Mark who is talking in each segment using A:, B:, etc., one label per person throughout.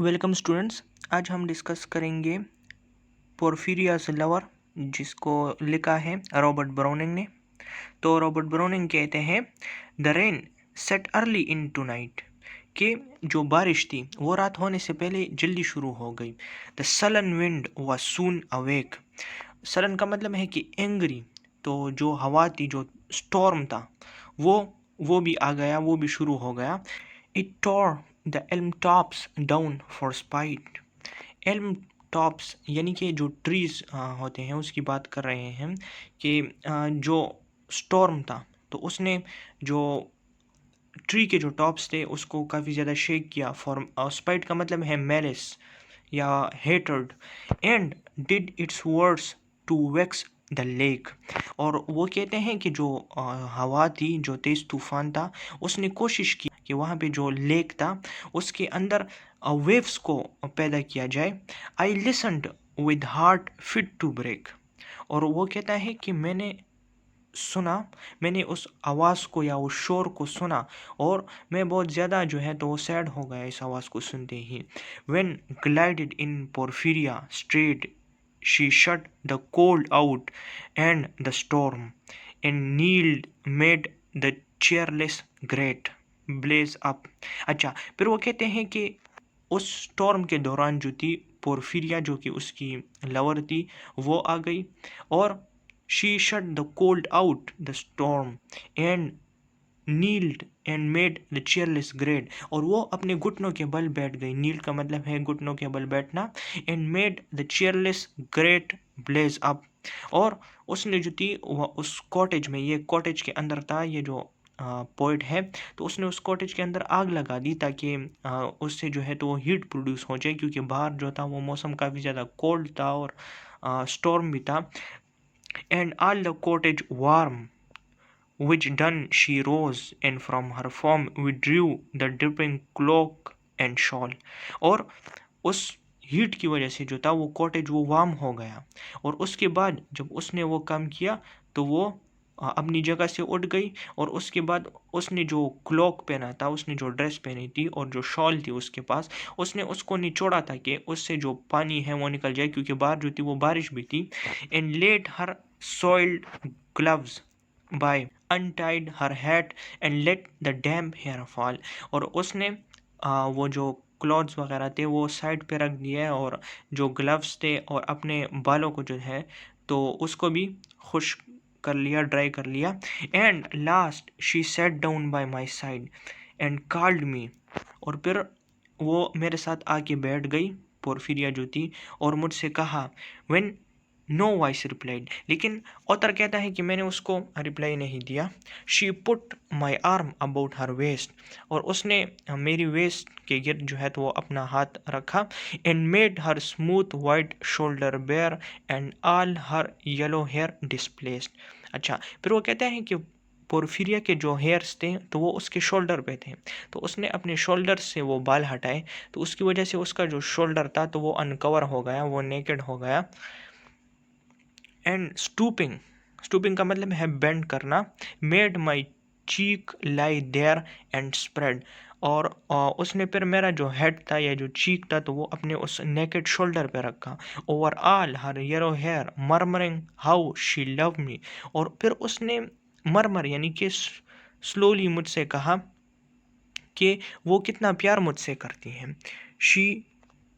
A: Welcome students. आज हम discuss करेंगे पोर्फिरियास लवर, जिसको लिखा है रॉबर्ट ब्राउनिंग ने। तो रॉबर्ट ब्राउनिंग कहते हैं the rain set early in tonight, कि जो बारिश थी वो रात होने से पहले जल्दी शुरू हो गई। The sullen wind was soon awake. Sullen का मतलब है कि एंग्री, तो जो हवा थी, जो स्टॉर्म था, वो भी आ गया, वो भी शुरू हो गया। It tore the elm tops down for spite. Elm tops यानी कि जो ट्रीज होते हैं उसकी बात कर रहे हैं कि जो स्टॉर्म था तो उसने जो ट्री के जो टॉप्स थे उसको काफ़ी ज़्यादा शेक किया। फॉर स्पाइट का मतलब है मेलिस या hatred. And did its words to vex the lake. और वो कहते हैं कि जो हवा थी, जो तेज़ तूफान था, उसने कोशिश की कि वहाँ पे जो लेक था उसके अंदर वेव्स को पैदा किया जाए। I listened with heart fit to break. और वो कहता है कि मैंने उस आवाज़ को या उस शोर को सुना और मैं बहुत ज़्यादा जो है तो वो सैड हो गया इस आवाज़ को सुनते ही। When glided in Porphyria strait, she shut the cold out and the storm, and kneeled made the cheerless great blaze up। अच्छा, फिर वो कहते हैं कि उस स्टॉर्म के दौरान जो थी पोर्फिरिया, जो कि उसकी लवर थी, वो आ गई और she shut the cold out the storm and kneeled and made the cheerless grate. और वो अपने घुटनों के बल बैठ गई। नील का मतलब है घुटनों के बल बैठना। And made the cheerless grate blaze up. और उसने जो थी वह उस कॉटेज में, ये कॉटेज के अंदर था, ये जो पोइट है, तो उसने उस कॉटेज के अंदर आग लगा दी ताकि उससे जो है तो वो हीट प्रोड्यूस हो जाए, क्योंकि बाहर जो था वो मौसम काफ़ी ज़्यादा कोल्ड था और स्टॉर्म भी था। And all the cottage warm, which done she rose, and from her form withdrew the dripping cloak and shawl। और उस हीट की वजह से जो था वो कॉटेज वो वार्म हो गया। और उसके बाद जब उसने वो काम किया तो वो अपनी जगह से उठ गई। और उसके बाद उसने जो क्लॉक पहना था, उसने जो ड्रेस पहनी थी और जो शॉल थी उसके पास, उसने उसको निचोड़ा था कि उससे जो पानी है वो निकल जाए, क्योंकि बाहर जो थी वो बारिश भी थी। And let her soiled gloves by, untied her hat and let the damp hair fall। और उसने वो जो क्लॉथ्स वगैरह थे वो साइड पे रख दिए और जो ग्लव्स थे और अपने बालों को जो है तो उसको भी खुश्क कर लिया, ड्राई कर लिया। And last she said down by my side and called me. और फिर वो मेरे साथ आके बैठ गई, पोर्फिरिया जो थी, और मुझसे कहा व्हेन नो वॉइस रिप्लाइड। लेकिन ऑथर कहता है कि मैंने उसको रिप्लाई नहीं दिया। She put my arm about her waist. और उसने मेरी वेस्ट के गिर्द जो है तो वो अपना हाथ रखा। And made her smooth white shoulder bare and all her yellow hair displaced. अच्छा, फिर वो कहते हैं कि पोर्फिरिया के जो हेयर्स थे तो वो उसके शोल्डर पे थे, तो उसने अपने शोल्डर से वो बाल हटाए, तो उसकी वजह से उसका जो शोल्डर था तो वो अनकवर हो गया, वो नेकेड हो गया। एंड स्टूपिंग, स्टूपिंग का मतलब है बेंड करना। Made my cheek lie there and spread. और उसने फिर मेरा जो हेड था या जो चीक था तो वो अपने उस नेकेड शोल्डर पे रखा। Over all her yellow hair murmuring how she love me. और फिर उसने मरमर यानी कि स्लोली मुझसे कहा कि वो कितना प्यार मुझसे करती हैं। She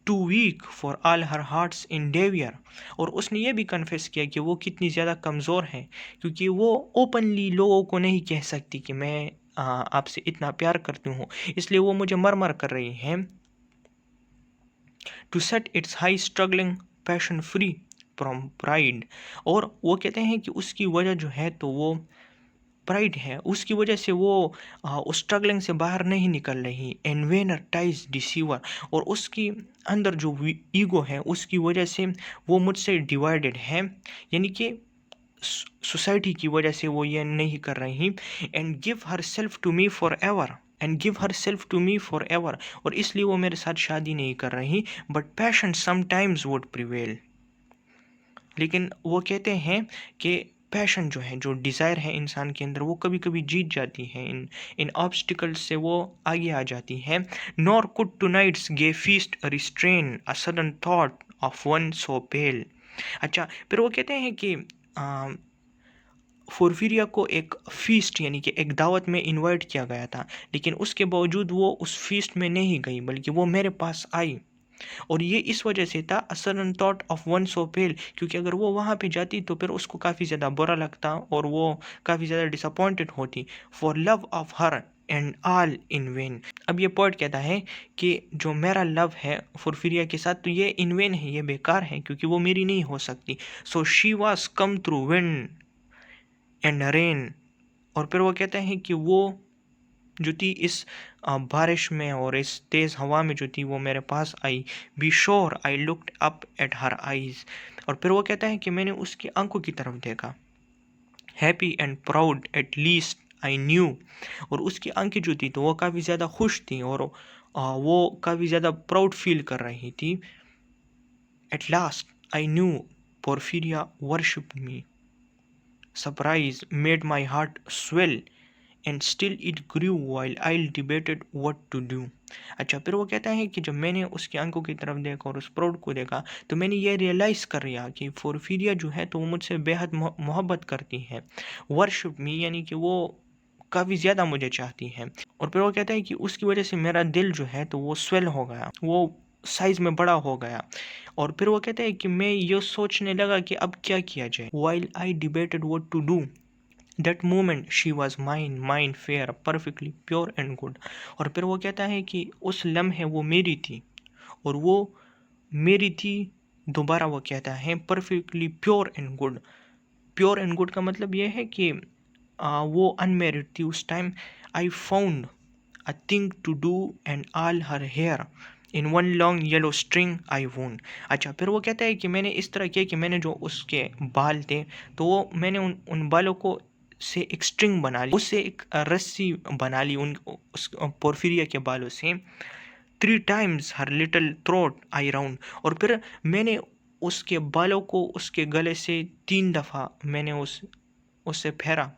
A: too weak for all her heart's endeavour. और उसने ये भी कन्फेस किया कि वो कितनी ज़्यादा कमज़ोर है, क्योंकि वो ओपनली लोगों को नहीं कह सकती कि मैं आपसे इतना प्यार करती हूँ, इसलिए वो मुझे मरमर कर रही हैं। To set its high struggling passion free from pride. और वो कहते हैं कि उसकी वजह जो है तो वो प्राइड है, उसकी वजह से वो उस स्ट्रगलिंग से बाहर नहीं निकल रही। एनवेनर टाइज डिसीवर। और उसकी अंदर जो ईगो है उसकी वजह से वो मुझसे डिवाइडेड है, यानी कि सोसाइटी की वजह से वो ये नहीं कर रही। And give herself to me forever, and give herself to me forever. और इसलिए वो मेरे साथ शादी नहीं कर रही। But passion sometimes would prevail. लेकिन वो कहते हैं कि पैशन जो है, जो डिज़ायर है इंसान के अंदर, वो कभी कभी जीत जाती है, इन इन ऑब्स्टिकल्स से वो आगे आ जाती है। Nor could tonight's gay feast restrain a sudden thought of one so pale. अच्छा, फिर वो कहते हैं कि पोर्फिरिया को एक फीस्ट यानी कि एक दावत में इनवाइट किया गया था, लेकिन उसके बावजूद वो उस फीस्ट में नहीं गई, बल्कि वो मेरे पास आई। और ये इस वजह से था, a sudden thought of one so pale, क्योंकि अगर वो वहाँ पे जाती तो फिर उसको काफ़ी ज़्यादा बुरा लगता और वो काफ़ी ज़्यादा डिसअपॉइंटेड होती। For love of her and all in when. अब ये पॉइंट कहता है कि जो मेरा लव है फुरफिरिया के साथ, तो ये इन वेन है, ये बेकार है, क्योंकि वो मेरी नहीं हो सकती। So she was come through wind and rain. और फिर वो कहते हैं कि वो जो थी इस बारिश में और इस तेज़ हवा में जो थी, वो मेरे पास आई। Be sure I looked up at her eyes. और फिर वो कहता है कि मैंने उसकी आंखों की तरफ देखा। Happy and proud at least I knew. और उसकी आंखें जो थी तो वो काफ़ी ज़्यादा खुश थी और वो काफ़ी ज़्यादा प्राउड फील कर रही थी। At last I knew Porphyria worship me. Surprise made my heart swell and still it grew while I debated what to do. अच्छा, फिर वो कहता है कि जब मैंने उसकी आंखों की तरफ देखा और उस प्राउड को देखा, तो मैंने ये रियलाइज़ कर लिया कि पोर्फिरिया जो है तो वो मुझसे बेहद मोहब्बत करती है। वर्शिप मी यानी कि वो काफ़ी ज़्यादा मुझे चाहती है। और फिर वो कहता है कि उसकी वजह से मेरा दिल जो है तो वो स्वेल हो गया, वो साइज में बड़ा हो गया। और फिर वो कहते हैं कि मैं ये सोचने लगा कि अब क्या किया जाए। While I debated what to do, that moment she was mine, mine fair perfectly pure and good. और फिर वो कहता है कि उस लम्हे वो मेरी थी और वो मेरी थी। दोबारा वो कहता है perfectly pure and good. Pure and good का मतलब ये है कि वो अनमेरिड थी उस time. I found a thing to do and all her hair in one long yellow string I wound. अच्छा, फिर वो कहता है कि मैंने इस तरह किया कि मैंने जो उसके बाल थे तो वो मैंने उन बालों को से एक स्ट्रिंग बना ली, उससे एक रस्सी बना ली उन उस पोर्फिरिया के बालों से। 3 times her little throat I round. और फिर मैंने उसके बालों को उसके गले से 3 दफ़ा मैंने उससे फेरा।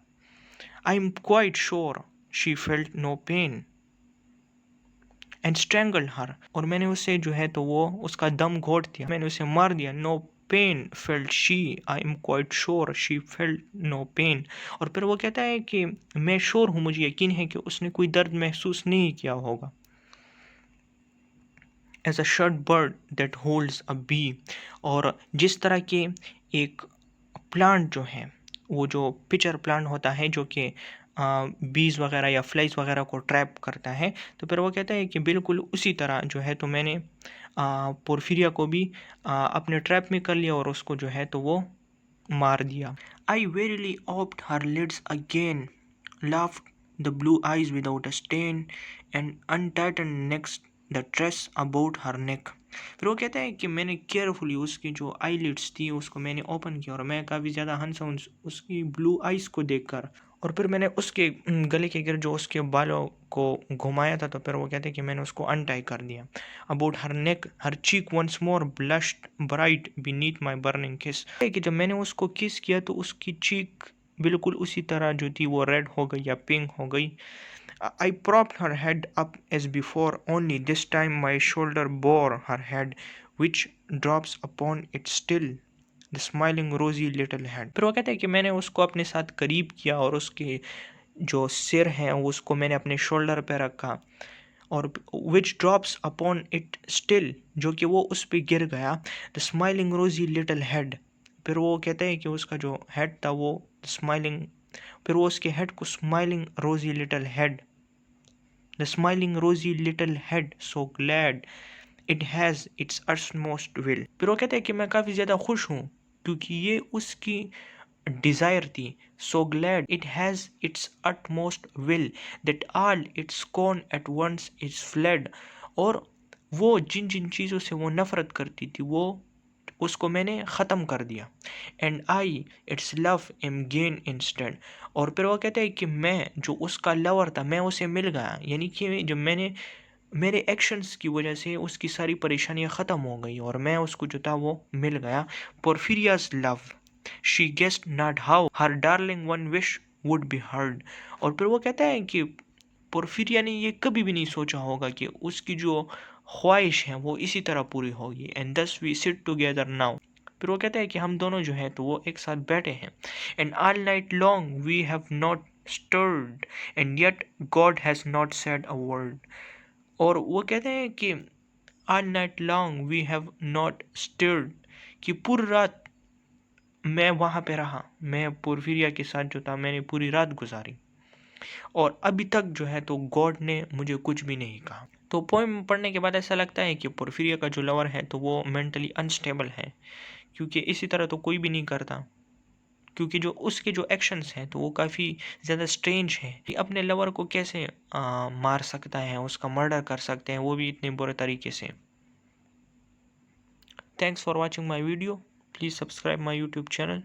A: I am quite sure she felt no pain and strangled her. और मैंने उसे जो है तो वो उसका दम घोट दिया, मैंने उसे मार दिया। No pain felt she, I am quite sure she felt no pain. और फिर वो कहता है कि मैं श्योर हूँ, मुझे यकीन है कि उसने कोई दर्द महसूस नहीं किया होगा। As a shut bird that holds a bee. और जिस तरह के एक प्लांट जो है, वो जो पिचर प्लांट होता है जो कि बीज वगैरह या फ्लाइज वगैरह को ट्रैप करता है, तो फिर वो कहता है कि बिल्कुल उसी तरह जो है तो मैंने पोर्फिरिया को भी अपने ट्रैप में कर लिया और उसको जो है तो वो मार दिया। I warily oped her lids again, laughed the blue eyes without a stain and untightened next the dress about her neck। फिर वो कहता है कि मैंने केयरफुली उसकी जो आई लिड्स थी उसको मैंने ओपन किया और मैं काफ़ी ज़्यादा हंसा उसकी ब्लू आइज़ को देखकर। और फिर मैंने उसके गले के गिर जो उसके बालों को घुमाया था, तो फिर वो कहते हैं कि मैंने उसको अनटाई कर दिया। About her neck her cheek once more blushed bright beneath my burning kiss. कि जब मैंने उसको किस किया तो उसकी चीक बिल्कुल उसी तरह जो थी वो रेड हो गई या पिंक हो गई। I propped her head up as before, only this time my shoulder bore her head, which drops upon it still, the smiling rosy little head। फिर वो कहते हैं कि मैंने उसको अपने साथ करीब किया और उसके जो सिर हैं उसको मैंने अपने शोल्डर पे रखा, और विच ड्रॉप्स अपॉन इट स्टिल, जो कि वो उस पर गिर गया। द स्माइलिंग रोजी लिटिल हेड। फिर वो कहते हैं कि उसका जो हेड था वो स्माइलिंग, फिर वो उसके हेड को स्माइलिंग रोजी लिटिल हेड, द स्माइलिंग रोजी little head so glad it has its utmost will. फिर वो कहते हैं कि मैं काफ़ी ज़्यादा खुश हूँ क्योंकि ये उसकी डिज़ायर थी। So glad it has its utmost will that all its कॉन एट वंस इज फ्लेड। और वो जिन जिन चीज़ों से वो नफ़रत करती थी वो उसको मैंने ख़त्म कर दिया। And I its love am gained instead. और फिर वो कहते हैं कि मैं जो उसका लवर था मैं उसे मिल गया, यानी कि जब मैंने मेरे एक्शंस की वजह से उसकी सारी परेशानियां ख़त्म हो गई और मैं उसको जो था वो मिल गया। Porphyria's love she guessed not how her darling one wish would be heard. और फिर वो कहता है कि पोर्फिरिया ने ये कभी भी नहीं सोचा होगा कि उसकी जो ख्वाहिश है वो इसी तरह पूरी होगी। एंड दस वी सिट टुगेदर नाउ। फिर वो कहता है कि हम दोनों जो है तो वो एक साथ बैठे हैं। And all night long we have not stirred and yet God has not said a word. और वो कहते हैं कि all night long we have not stirred, कि पूरी रात मैं वहाँ पे रहा, मैं पोर्फिरिया के साथ जो था मैंने पूरी रात गुजारी, और अभी तक जो है तो गॉड ने मुझे कुछ भी नहीं कहा। तो पोएम पढ़ने के बाद ऐसा लगता है कि पोर्फिरिया का जो लवर है तो वो मेंटली अनस्टेबल है, क्योंकि इसी तरह तो कोई भी नहीं करता, क्योंकि जो उसके जो एक्शंस हैं तो वो काफ़ी ज़्यादा स्ट्रेंज है कि अपने लवर को कैसे मार सकता है, उसका मर्डर कर सकते हैं, वो भी इतने बुरे तरीके से। Thanks for watching my video, please subscribe my YouTube channel.